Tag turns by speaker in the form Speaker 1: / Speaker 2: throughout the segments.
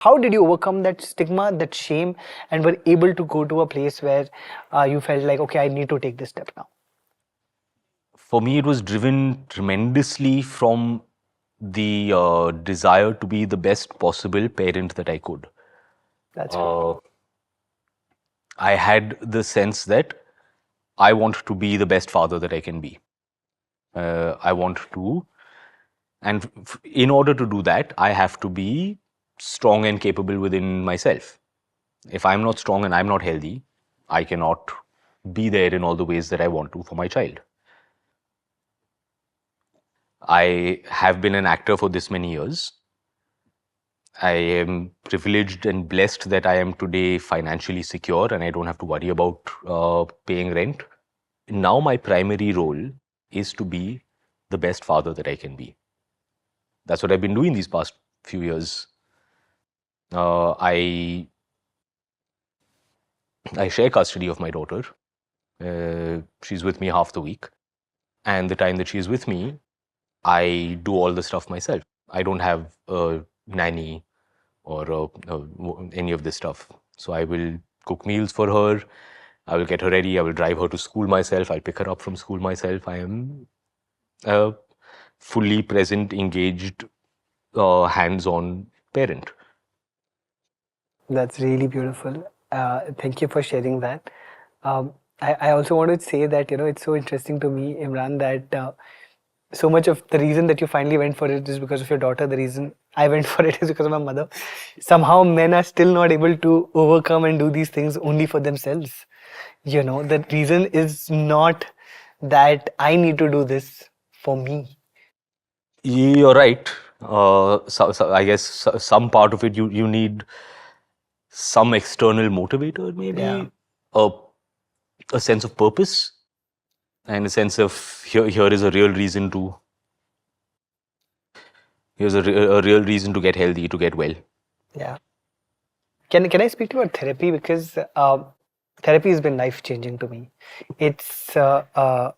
Speaker 1: How did you overcome that stigma, that shame, and were able to go to a place where you felt like, okay, I need to take this step now?
Speaker 2: For me, it was driven tremendously from the desire to be the best possible parent that I could.
Speaker 1: That's
Speaker 2: Uh, I had the sense that I want to be the best father that I can be. I want to, and in order to do that, I have to be strong and capable within myself. If I'm not strong and I'm not healthy, I cannot be there in all the ways that I want to for my child. I have been an actor for this many years. I am privileged and blessed that I am today financially secure and I don't have to worry about paying rent. Now my primary role is to be the best father that I can be. That's what I've been doing these past few years. I share custody of my daughter. She's with me half the week. And the time that she's with me, I do all the stuff myself. I don't have a nanny or any of this stuff. So I will cook meals for her. I will get her ready. I will drive her to school myself. I'll pick her up from school myself. I am a fully present, engaged, hands-on parent.
Speaker 1: That's really beautiful. Thank you for sharing that. I also want to say that, it's so interesting to me, Imran, that so much of the reason that you finally went for it is because of your daughter. The reason I went for it is because of my mother. Somehow men are still not able to overcome and do these things only for themselves. The reason is not that I need to do this for me.
Speaker 2: You're right. So I guess some part of it you need some external motivator,
Speaker 1: Yeah.
Speaker 2: maybe a sense of purpose and a sense of here is a real reason to a real reason to get healthy, to get well.
Speaker 1: Yeah. Can I speak to you about therapy? Because therapy has been life changing to me. It's uh, uh,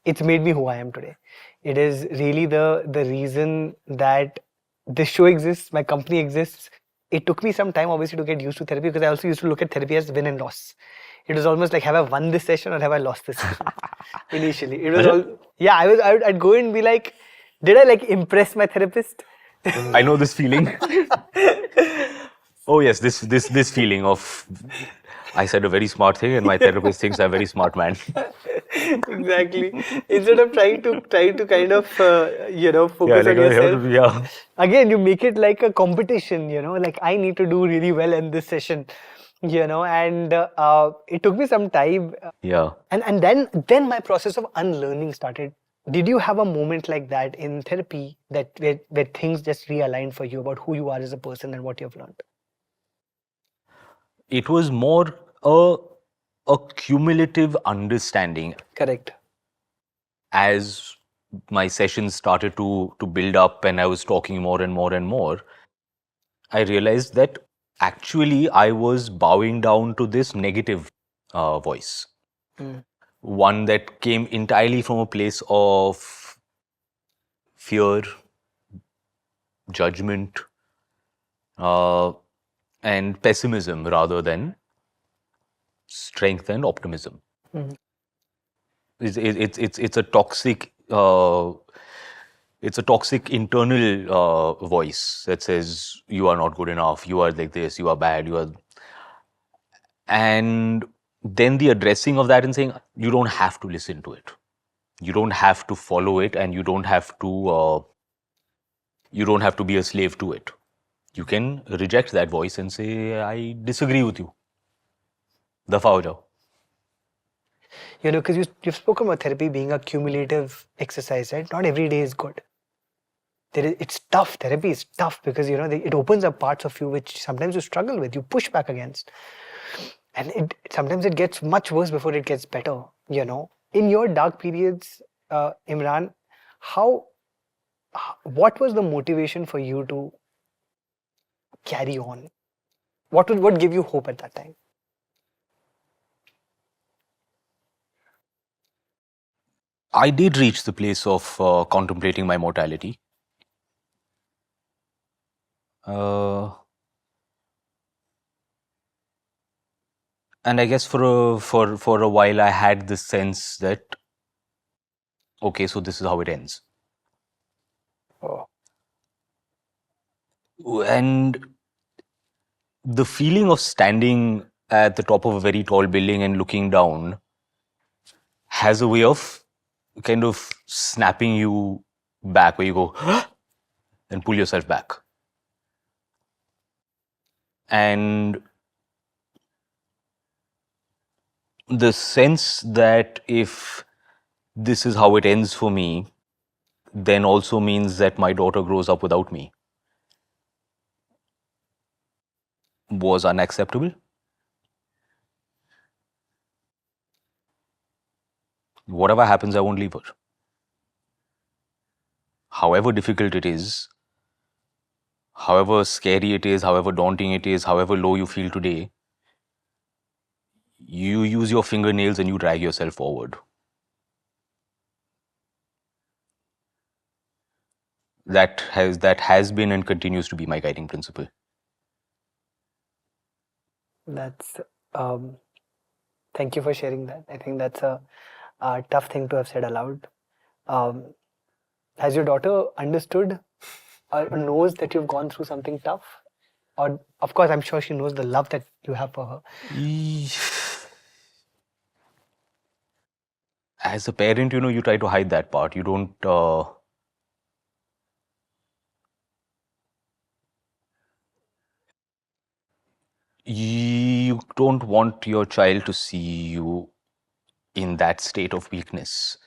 Speaker 1: it's made me who I am today. It is really the reason that this show exists, my company exists. It took me some time, obviously, to get used to therapy because I also used to look at therapy as win and loss. It was almost like, have I won this session or have I lost this session? Initially, it was
Speaker 2: Acha?
Speaker 1: all yeah. I'd go and be like, did I like impress my therapist?
Speaker 2: I know this feeling. Oh yes, this feeling of I said a very smart thing and my therapist thinks I'm a very smart man.
Speaker 1: Exactly. Instead of trying to kind of
Speaker 2: Yeah,
Speaker 1: focus
Speaker 2: like
Speaker 1: on yourself,
Speaker 2: yeah,
Speaker 1: again you make it like a competition. Like I need to do really well in this session. And it took me some time.
Speaker 2: yeah.
Speaker 1: And then my process of unlearning started. Did you have a moment like that in therapy that where things just realigned for you about who you are as a person and what you've learned?
Speaker 2: It was more a cumulative understanding
Speaker 1: Correct.
Speaker 2: as my sessions started to build up and I was talking more and more and more. I realized that actually I was bowing down to this negative voice,
Speaker 1: Mm.
Speaker 2: one that came entirely from a place of fear, judgment, uh, and pessimism rather than strength and optimism.
Speaker 1: Mhm.
Speaker 2: It's a toxic internal voice that says you are not good enough, you are like this, you are bad, you are. And then the addressing of that and saying you don't have to listen to it, you don't have to follow it, and you don't have to be a slave to it. You can reject that voice and say I disagree with you. Dafa ho jao.
Speaker 1: Because you've spoken about therapy being a cumulative exercise, right? Not every day is good. It's tough. Therapy is tough because it opens up parts of you which sometimes you struggle with, you push back against, and sometimes it gets much worse before it gets better. In your dark periods, Imran, how what was the motivation for you to carry on? What gave you hope at that time?
Speaker 2: I did reach the place of contemplating my mortality. Uh, And I guess for a while I had this sense that, okay, so this is how it ends.
Speaker 1: Oh.
Speaker 2: And the feeling of standing at the top of a very tall building and looking down has a way of kind of snapping you back, where you go and pull yourself back. And the sense that if this is how it ends for me, then also means that my daughter grows up without me, was unacceptable. Whatever happens, I won't leave her. However difficult it is, however scary it is, however daunting it is, however low you feel today, you use your fingernails and you drag yourself forward. That has been and continues to be my guiding principle.
Speaker 1: That's thank you for sharing that. I think that's a tough thing to have said aloud. Has your daughter understood or knows that you've gone through something tough? Or of course, I'm sure she knows the love that you have for her.
Speaker 2: As a parent, you try to hide that part. You don't. You don't want your child to see you in that state of weakness.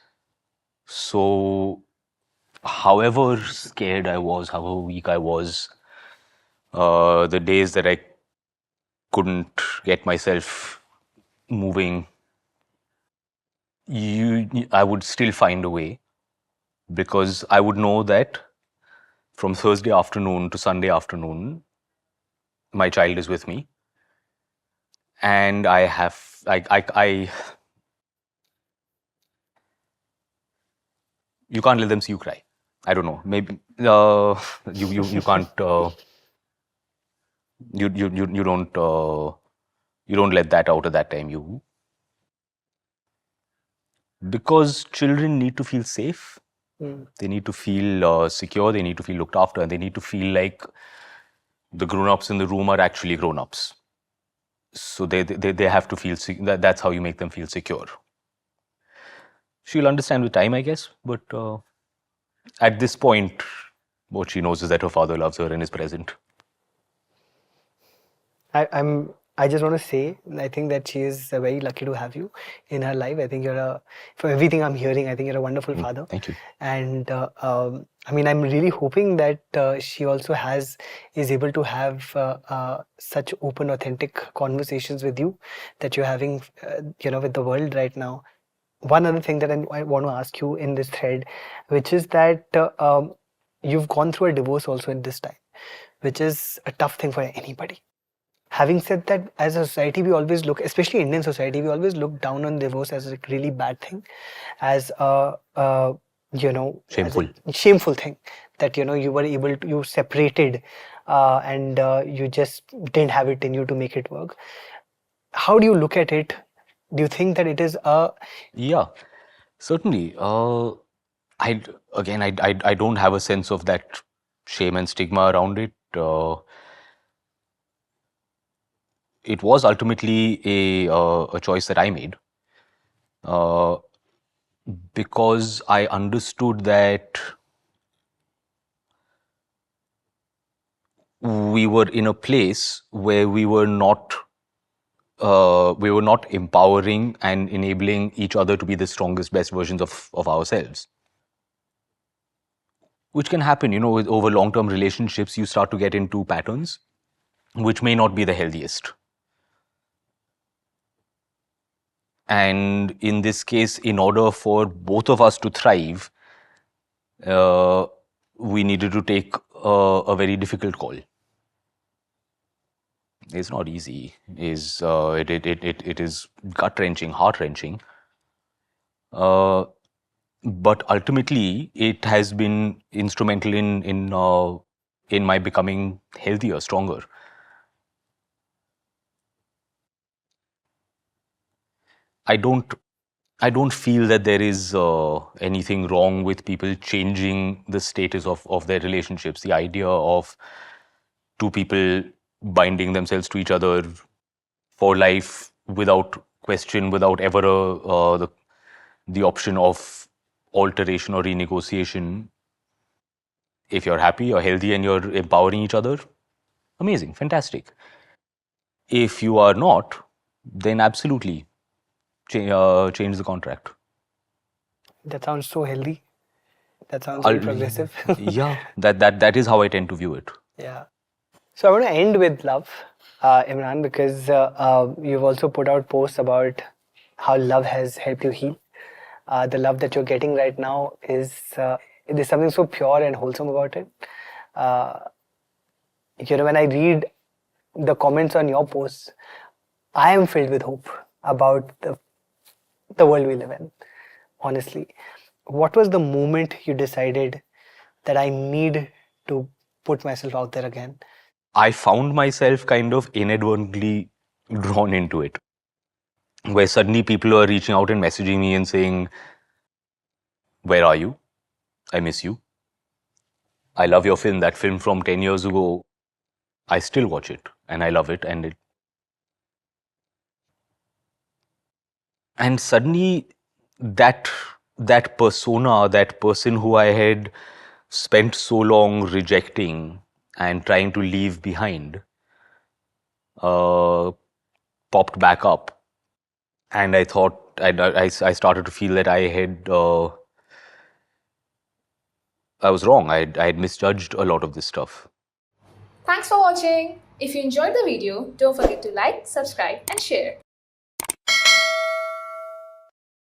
Speaker 2: So, however scared I was, however weak I was, the days that I couldn't get myself moving, I would still find a way, because I would know that from Thursday afternoon to Sunday afternoon, my child is with me, and you can't let them see you cry. I don't know. Maybe you can't. You don't let that out at that time. Because children need to feel safe. They need to feel secure. They need to feel looked after, and they need to feel like the grown-ups in the room are actually grown-ups. So they have to feel that's how you make them feel secure. She'll understand with time, I guess, but at this point, what she knows is that her father loves her and is present.
Speaker 1: I just want to say, I think that she is very lucky to have you in her life. I think for everything I'm hearing, I think you're a wonderful father.
Speaker 2: Thank you.
Speaker 1: And I mean, I'm really hoping that she also is able to have such open, authentic conversations with you that you're having, with the world right now. One other thing that I want to ask you in this thread, which is that you've gone through a divorce also in this time, which is a tough thing for anybody. Having said that, as a society, we always look, especially Indian society, we always look down on divorce as a really bad thing, as shameful thing, that you were able to, you separated, and you just didn't have it in you to make it work. How do you look at it? Do you think that it is a
Speaker 2: Yeah, certainly. I don't have a sense of that shame and stigma around it. It was ultimately a choice that I made, uh, because I understood that we were in a place where we were not empowering and enabling each other to be the strongest, best versions of ourselves. Which can happen, over long-term relationships, you start to get into patterns which may not be the healthiest. And in this case, in order for both of us to thrive, we needed to take a very difficult call. It's not easy. It is gut-wrenching, heart-wrenching. But ultimately, it has been instrumental in my becoming healthier, stronger. I don't feel that there is anything wrong with people changing the status of their relationships. The idea of two people binding themselves to each other for life without question, without ever the option of alteration or renegotiation. If you're happy, you're healthy, and you're empowering each other, amazing, fantastic. If you are not, then absolutely change the contract.
Speaker 1: That sounds so healthy. That sounds very progressive.
Speaker 2: Yeah, that is how I tend to view it.
Speaker 1: Yeah. So I want to end with love, Imran, because you've also put out posts about how love has helped you heal. The love that you're getting right now is there's something so pure and wholesome about it. When I read the comments on your posts, I am filled with hope about the world we live in. Honestly, what was the moment you decided that I need to put myself out there again?
Speaker 2: I found myself kind of inadvertently drawn into it, where suddenly people were reaching out and messaging me and saying, "Where are you? I miss you. I love your film. That film from 10 years ago, I still watch it and I love it." And suddenly that persona, that person who I had spent so long rejecting and trying to leave behind, popped back up. And I thought, I started to feel that I was wrong. I had misjudged a lot of this stuff.
Speaker 3: Thanks for watching. If you enjoyed the video, don't forget to like, subscribe and share.